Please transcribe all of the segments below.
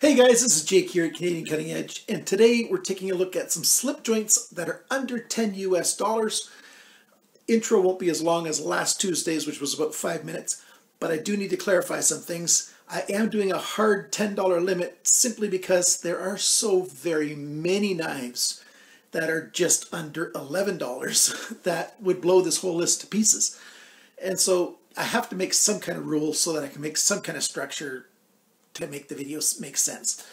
Hey guys, this is Jake here at Canadian Cutting Edge, and today we're taking a look at some slip joints that are under 10 US dollars. Intro won't be as long as last Tuesday's, which was about 5 minutes, but I do need to clarify some things. I am doing a hard $10 limit simply because there are so very many knives that are just under $11 that would blow this whole list to pieces. And so I have to make some kind of rule so that I can make some kind of structure to make the videos make sense.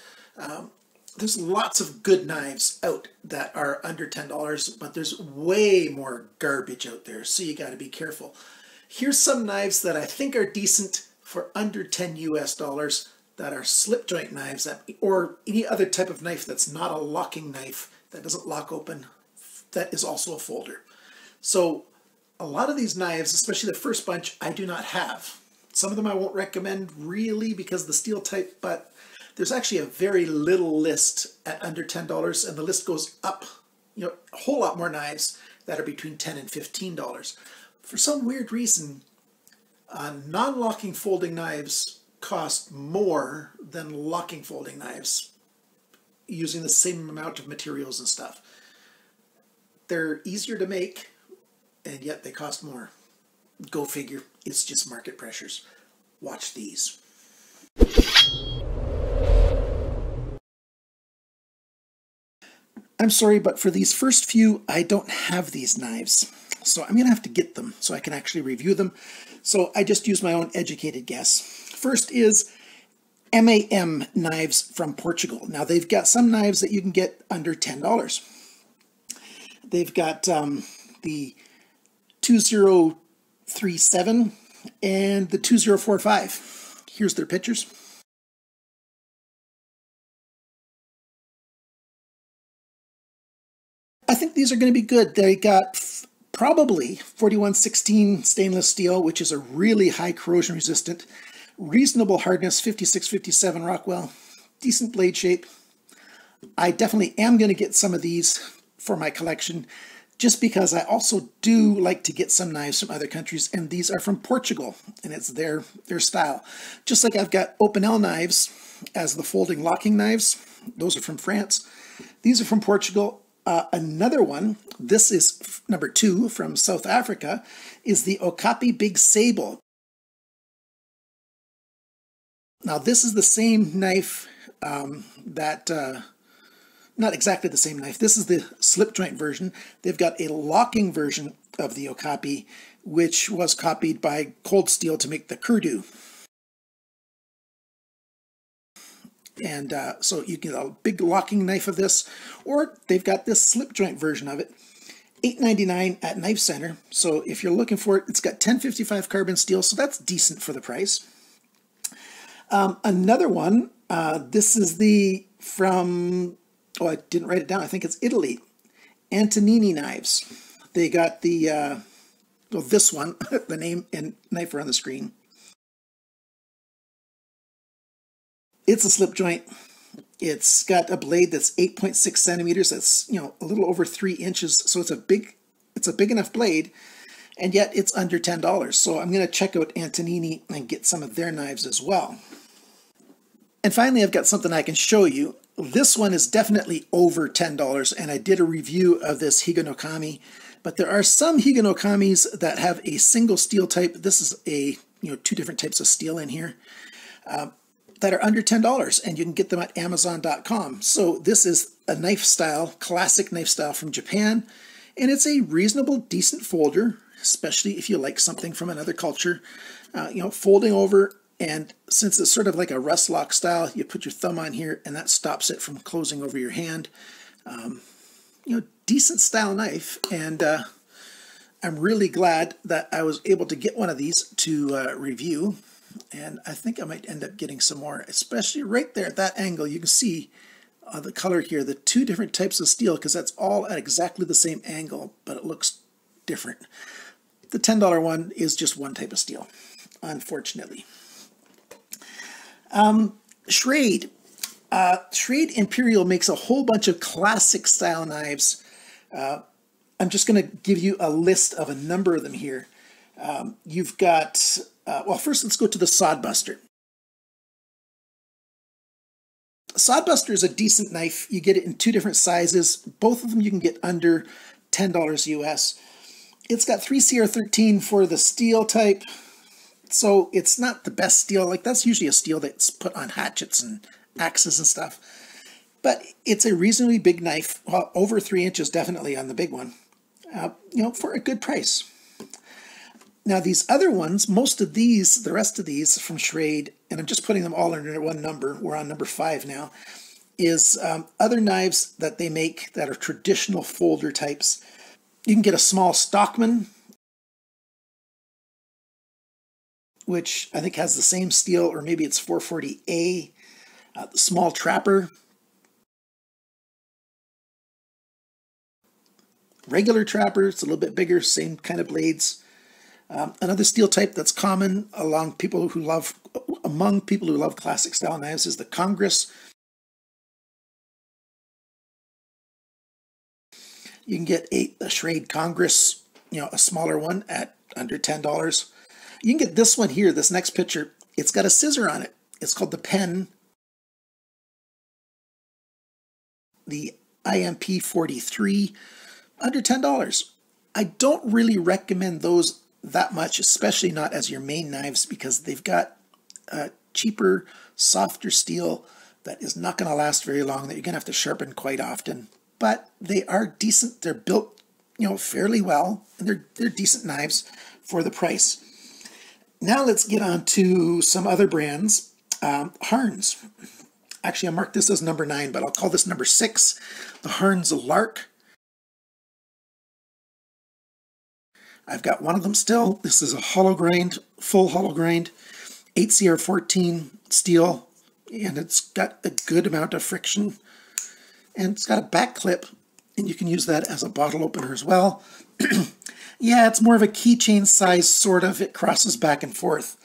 There's lots of good knives out that are under $10, but there's way more garbage out there, so you got to be careful. Here's some knives that I think are decent for under 10 US dollars that are slip joint knives, or any other type of knife that's not a locking knife, that doesn't lock open, that is also a folder. So a lot of these knives, especially the first bunch, I do not have. Some of them I won't recommend really because of the steel type, but there's actually a very little list at under $10, and the list goes up, a whole lot more knives that are between $10 and $15. For some weird reason, non-locking folding knives cost more than locking folding knives using the same amount of materials and stuff. They're easier to make, and yet they cost more. Go figure, it's just market pressures. Watch these. I'm sorry, but for these first few, I don't have these knives. So I'm going to have to get them so I can actually review them. So I just use my own educated guess. First is MAM knives from Portugal. Now they've got some knives that you can get under $10. They've got the 2037 and the 2045. Here's their pictures. I think these are going to be good. They got probably 4116 stainless steel, which is a really high corrosion resistant, reasonable hardness, 5657 Rockwell, decent blade shape. I definitely am going to get some of these for my collection, just because I also do like to get some knives from other countries, and these are from Portugal, and it's their style. Just like I've got Opinel knives as the folding locking knives. Those are from France. These are from Portugal. Another one, this is number 2 from South Africa, is the Okapi Big Sable. Now this is the same knife not exactly the same knife. This is the slip joint version. They've got a locking version of the Okapi, which was copied by Cold Steel to make the Kurdu. And so you get a big locking knife of this, or they've got this slip joint version of it. $8.99 at Knife Center. So if you're looking for it, it's got 1055 carbon steel, so that's decent for the price. Another one, this is the from, oh, I didn't write it down. I think it's Italy. Antonini knives. They got the, well, this one, the name and knife are on the screen. It's a slip joint. It's got a blade that's 8.6 centimeters. That's, a little over 3 inches. So it's a big enough blade, and yet it's under $10. So I'm going to check out Antonini and get some of their knives as well. And finally, I've got something I can show you. This one is definitely over $10, and I did a review of this Higanokami, but there are some Higanokamis that have a single steel type. This is a, 2 different types of steel in here that are under $10, and you can get them at Amazon.com. So this is a knife style, classic knife style from Japan, and it's a reasonable, decent folder, especially if you like something from another culture. Folding over. And since it's sort of like a rust lock style, you put your thumb on here and that stops it from closing over your hand. Decent style knife. And I'm really glad that I was able to get one of these to review. And I think I might end up getting some more, especially right there at that angle. You can see the color here, the 2 different types of steel, because that's all at exactly the same angle, but it looks different. The $10 one is just one type of steel, unfortunately. Schrade. Schrade Imperial makes a whole bunch of classic style knives. I'm just going to give you a list of a number of them here. You've got, well, first let's go to the SODBUSTER. SODBUSTER is a decent knife. You get it in two different sizes. Both of them you can get under $10 US. It's got 3CR13 for the steel type, so it's not the best steel. Like, that's usually a steel that's put on hatchets and axes and stuff. But it's a reasonably big knife, well, over 3 inches definitely on the big one, you know, for a good price. Now these other ones, most of these, the rest of these from Schrade, and I'm just putting them all under one number, we're on number 5 now, is other knives that they make that are traditional folder types. You can get a small Stockman, which I think has the same steel, or maybe it's 440A, the small Trapper, regular Trapper, it's a little bit bigger, same kind of blades. Another steel type that's common among people who love classic style knives is the Congress. You can get a Schrade Congress, you know, a smaller one at under $10. You can get this one here, this next picture. It's got a scissor on it. It's called the Pen, the IMP 43, under $10. I don't really recommend those that much, especially not as your main knives, because they've got cheaper, softer steel that is not going to last very long, that you're going to have to sharpen quite often. But they are decent. They're built, you know, fairly well, and they're decent knives for the price. Now let's get on to some other brands. Harnds. Actually, I marked this as number 9, but I'll call this number 6. The Harnds Lark. I've got one of them still. This is a hollow grind, full hollow grind, 8CR14 steel, and it's got a good amount of friction. And it's got a back clip, and you can use that as a bottle opener as well. Yeah, it's more of a keychain size, sort of. It crosses back and forth.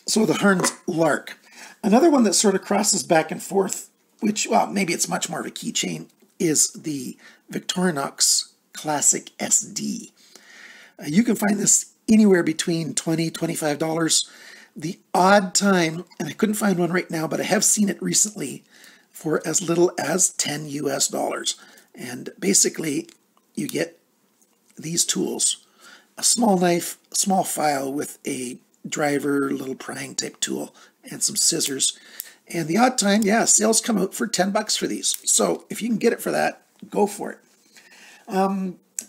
So the Harnds Lark. Another one that sort of crosses back and forth, which, well, maybe it's much more of a keychain, is the Victorinox Classic SD. You can find this anywhere between $20, $25. The odd time, and I couldn't find one right now, but I have seen it recently for as little as $10 US. And basically, you get these tools: a small knife, a small file with a driver, little prying type tool, and some scissors. And the odd time, yeah, sales come out for $10 for these. So if you can get it for that, go for it.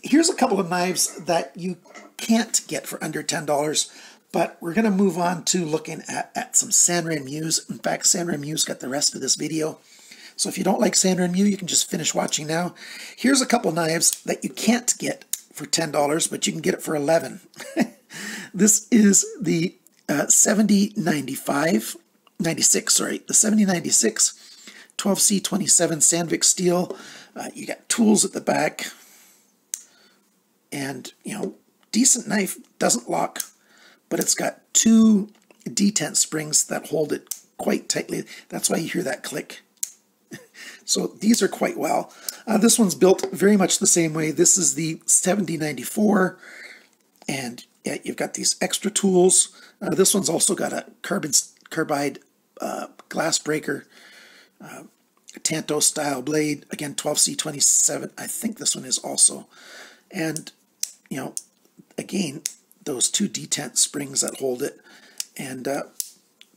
Here's a couple of knives that you can't get for under $10, but we're going to move on to looking at some Sanrenmu's. In fact, Sanrenmu's got the rest of this video. So if you don't like Sanrenmu, you can just finish watching now. Here's a couple knives that you can't get for $10, but you can get it for $11. This is the 96, sorry, the 7096 12C27 Sandvik steel. You got tools at the back. And, you know, decent knife, doesn't lock, but it's got 2 detent springs that hold it quite tightly. That's why you hear that click. So these are quite well. This one's built very much the same way. This is the 7094, and yeah, you've got these extra tools. This one's also got a carbide glass breaker, Tanto style blade, again 12C27. I think this one is also. And, you know, again, those 2 detent springs that hold it. And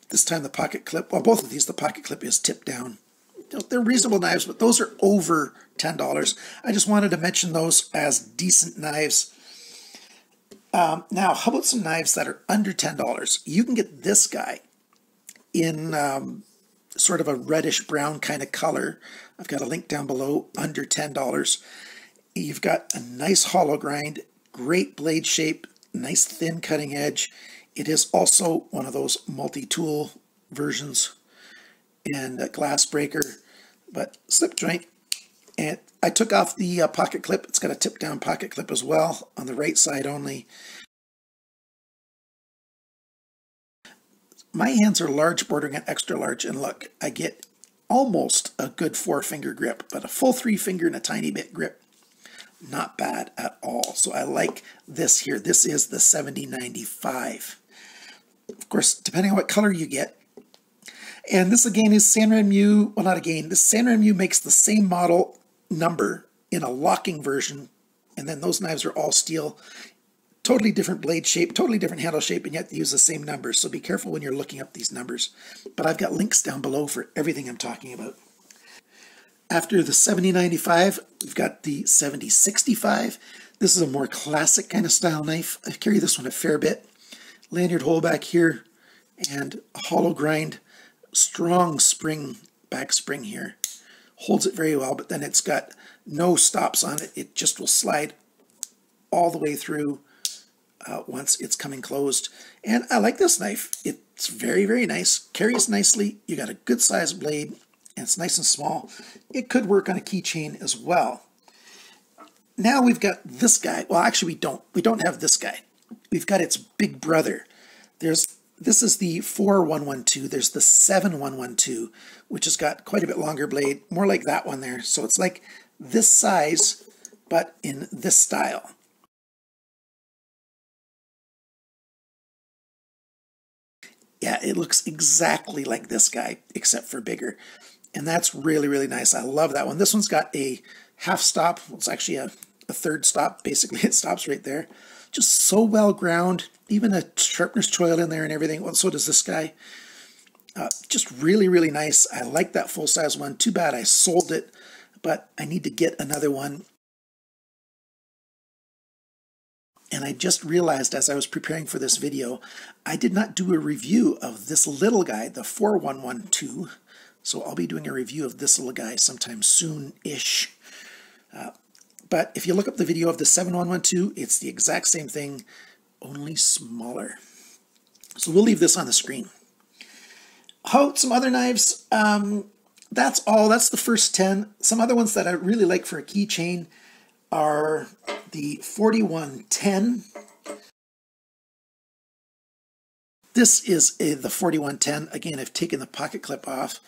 this time the pocket clip, well, both of these, the pocket clip is tipped down. You know, they're reasonable knives, but those are over $10. I just wanted to mention those as decent knives. Now, how about some knives that are under $10? You can get this guy in sort of a reddish brown kind of color. I've got a link down below, under $10. You've got a nice hollow grind, great blade shape, nice thin cutting edge. It is also one of those multi-tool versions, and a glass breaker, but slip joint. And I took off the pocket clip. It's got a tip down pocket clip as well on the right side only. My hands are large bordering on extra large, and look, I get almost a good 4-finger grip, but a full 3-finger and a tiny bit grip. Not bad at all. So I like this here. This is the 7095. Of course, depending on what color you get. And this again is Sanrenmu, well not again, this Sanrenmu makes the same model number in a locking version, and then those knives are all steel. Totally different blade shape, totally different handle shape, and yet they use the same numbers. So be careful when you're looking up these numbers. But I've got links down below for everything I'm talking about. After the 7095, we've got the 7065. This is a more classic kind of style knife. I carry this one a fair bit. Lanyard hole back here and a hollow grind, strong spring, back spring here. Holds it very well, but then it's got no stops on it. It just will slide all the way through once it's coming closed. And I like this knife. It's very, very nice. Carries nicely. You got a good size blade, and it's nice and small. It could work on a keychain as well. Now we've got this guy. Well, actually we don't have this guy. We've got its big brother. This is the 4112. There's the 7112, which has got quite a bit longer blade, more like that one there. So it's like this size, but in this style. Yeah, it looks exactly like this guy, except for bigger. And that's really, really nice. I love that one. This one's got a half stop. Well, it's actually a third stop. Basically, it stops right there. Just so well ground. Even a sharpener's choil in there and everything. Well, so does this guy. Just really, really nice. I like that full-size one. Too bad I sold it, but I need to get another one. And I just realized as I was preparing for this video, I did not do a review of this little guy, the 4112. So I'll be doing a review of this little guy sometime soon-ish. But if you look up the video of the 7112, it's the exact same thing, only smaller. So we'll leave this on the screen. Some other knives. That's all. That's the first 10. Some other ones that I really like for a keychain are the 4110. This is the 4110. Again, I've taken the pocket clip off.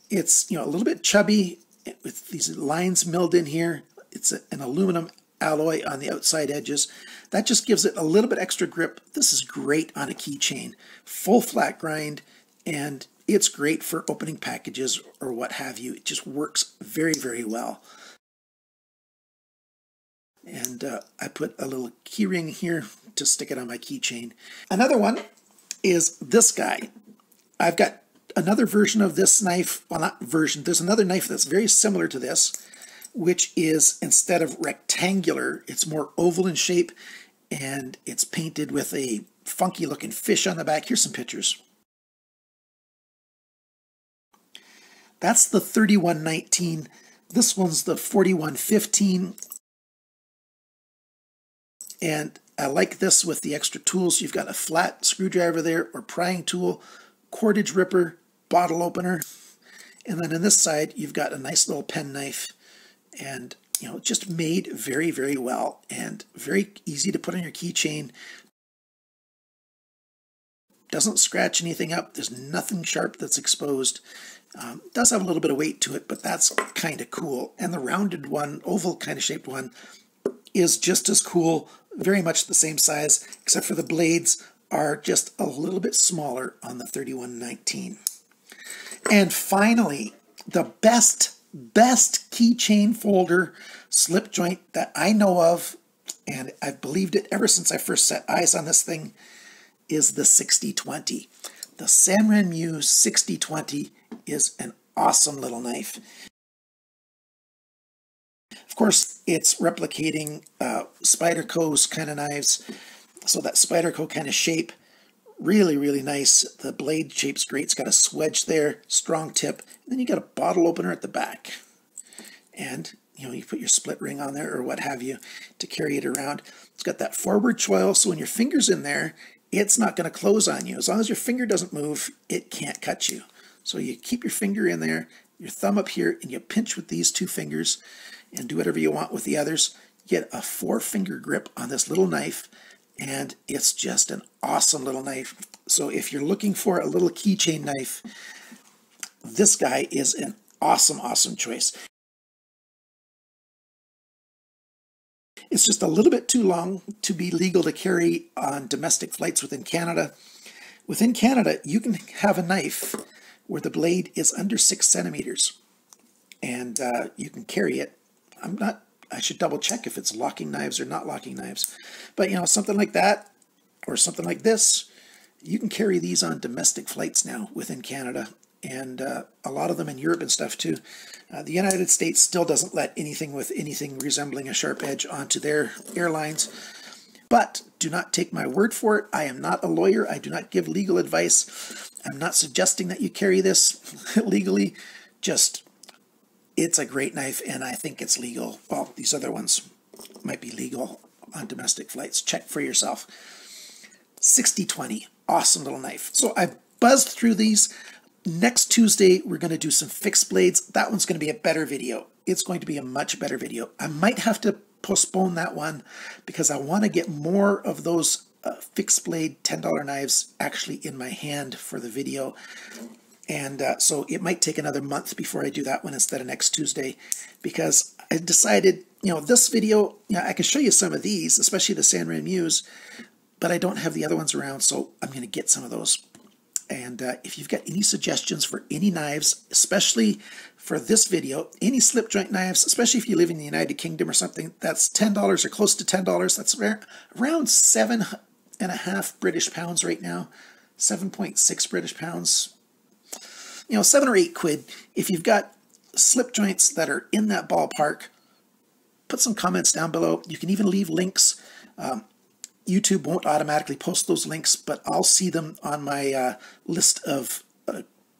It's, a little bit chubby with these lines milled in here. It's an aluminum alloy on the outside edges. That just gives it a little bit extra grip. This is great on a keychain. Full flat grind, and it's great for opening packages or what have you. It just works very, very well. And I put a little key ring here to stick it on my keychain. Another one is this guy. I've got another version of this knife. Well, not version. There's another knife that's very similar to this, which is, instead of rectangular, it's more oval in shape, and it's painted with a funky looking fish on the back. Here's some pictures. That's the 3119. This one's the 4115. And I like this with the extra tools. You've got a flat screwdriver there, or prying tool, cordage ripper, bottle opener. And then on this side, you've got a nice little pen knife. And, just made very, very well, and very easy to put on your keychain. Doesn't scratch anything up. There's nothing sharp that's exposed. Does have a little bit of weight to it, but that's kind of cool. And the rounded one, oval kind of shaped one, is just as cool. Very much the same size, except for the blades are just a little bit smaller on the 3119. And finally, the best keychain folder slip joint that I know of, and I've believed it ever since I first set eyes on this thing, is the 6020. The Sanrenmu 6020 is an awesome little knife. Of course, it's replicating Spyderco's kind of knives, so that Spyderco kind of shape, really, really nice. The blade shape's great. It's got a swedge there, strong tip, and then you got a bottle opener at the back. And, you put your split ring on there or what have you to carry it around. It's got that forward choil, so when your finger's in there, it's not going to close on you. As long as your finger doesn't move, it can't cut you. So you keep your finger in there, your thumb up here, and you pinch with these two fingers and do whatever you want with the others. Get a 4-finger grip on this little knife, and it's just an awesome little knife. So if you're looking for a little keychain knife, this guy is an awesome, awesome choice. It's just a little bit too long to be legal to carry on domestic flights within Canada. Within Canada, you can have a knife where the blade is under 6 centimeters. And you can carry it. I should double check if it's locking knives or not locking knives. But, you know, something like that or something like this, you can carry these on domestic flights now within Canada. And a lot of them in Europe and stuff too. The United States still doesn't let anything with anything resembling a sharp edge onto their airlines. But do not take my word for it. I am not a lawyer. I do not give legal advice. I'm not suggesting that you carry this legally. Just, it's a great knife, and I think it's legal. Well, these other ones might be legal on domestic flights. Check for yourself. 6020, awesome little knife. So I buzzed through these. Next Tuesday, we're going to do some fixed blades. That one's going to be a better video. It's going to be a much better video. I might have to postpone that one because I want to get more of those fixed blade $10 knives actually in my hand for the video. And so it might take another month before I do that one instead of next Tuesday, because I decided, you know, this video, you know, I can show you some of these, especially the Sanrenmu, but I don't have the other ones around, so I'm going to get some of those. And if you've got any suggestions for any knives, especially for this video, any slip joint knives, especially if you live in the United Kingdom or something, that's $10 or close to $10. That's around 7.5 British pounds right now, 7.6 British pounds. You know, 7 or 8 quid. If you've got slip joints that are in that ballpark, put some comments down below. You can even leave links. YouTube won't automatically post those links, but I'll see them on my list of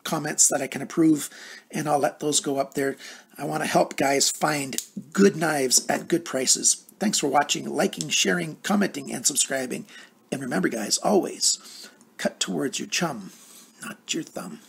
comments that I can approve, and I'll let those go up there. I want to help guys find good knives at good prices. Thanks for watching, liking, sharing, commenting, and subscribing. And remember, guys, always cut towards your chum, not your thumb.